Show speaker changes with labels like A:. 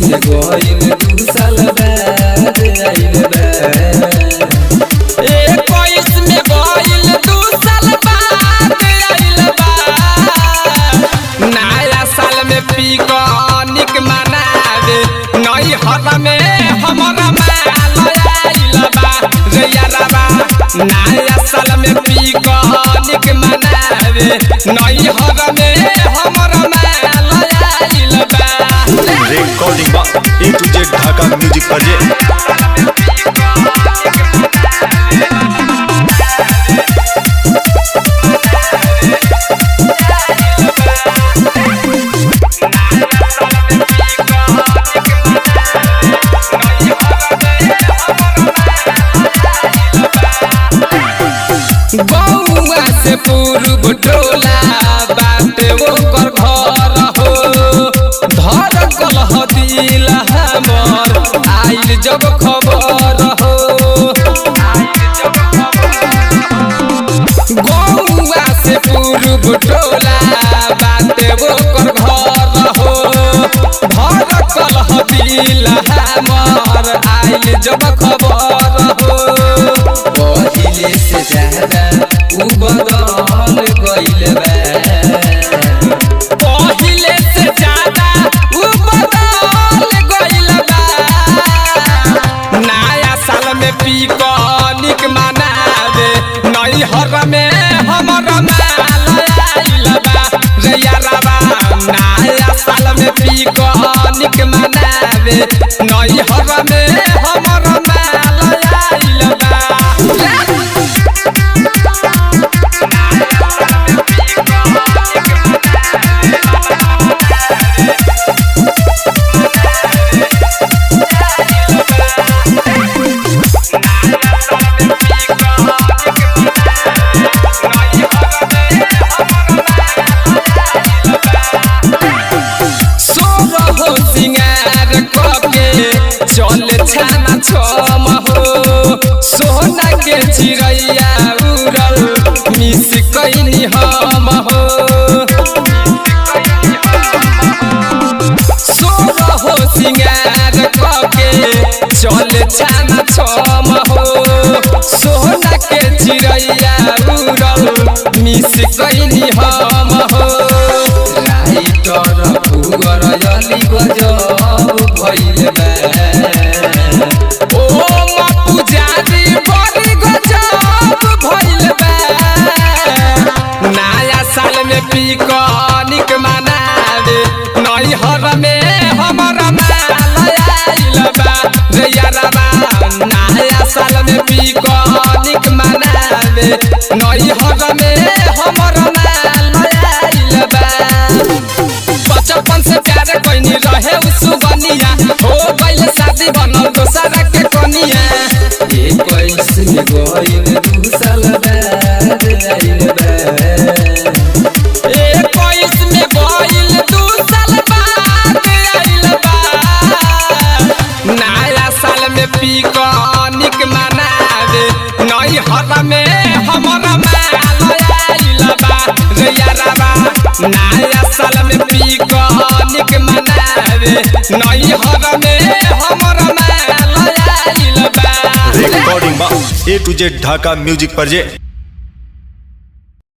A: में गोइल 2 साल बाद आइल बा।
B: 21 में गोइल 2 साल बाद आइल बा। नया साल में पिकनिक मनावे नई हर में हमरा माल आइल बा रे यारबा। नया साल में पिकनिक मनावे नई हर में हमरा माल आइल बा।
C: रिकॉर्डिंग बा A to Z Dhaka music पर जे।
B: बउआ से पूर्व टोला बाटे ओकर घर हो। धर कलह दिल हमर आइल जब खबर हो। बउआ से पूर्व टोला बाटे ओकर घर हो। धर कलह दिल हमर आइल जब खबर हो।
A: पहिले से ज्यादा उ बदल गइल बा।
B: पहिले से ज्यादा उ बदल गइल बा। नया साल में पिकनिक मनावे नई हर में हमर माल आइल बा रे यारबा। नया साल में पिकनिक मनावे नई हर में हमर माल आइल बा। सिंगार कके चल छाना छम हो। सोना के चिड़ैया उड़ल मिस कैनी हम हो। सोरहो सिंगार कके चल छाना छम हो। सोना के चिड़ैया उड़ल मिस कैनी हम हो।
A: राइटर पुगर अली गजब भइल बा।
B: ओ पुजारी बड़ी गजब भइल बा। नया साल में पिकनिक मनावे नई हर में हमरा माल आइल बा रे यारबा। नया साल में पिकनिक मनावे नई हर में हमरा माल आइल बा। बचपन से प्यार कोइनी रहे सुगनिया हो गइल शादी बनल दोसरा के कनिया।
A: 21 में गोइल 2 साल बाद आइल बा।
B: 21 में गोइल 2 साल बाद आइल बा। नया साल में पिकनिक मनावे नई हर में हमरा माल आइल बा रे यारबा। नया साल में पिकनिक मनावे नई हर में हमरा माल आइल बा।
C: रिकॉर्डिंग बा A to Z Dhaka music पर जे।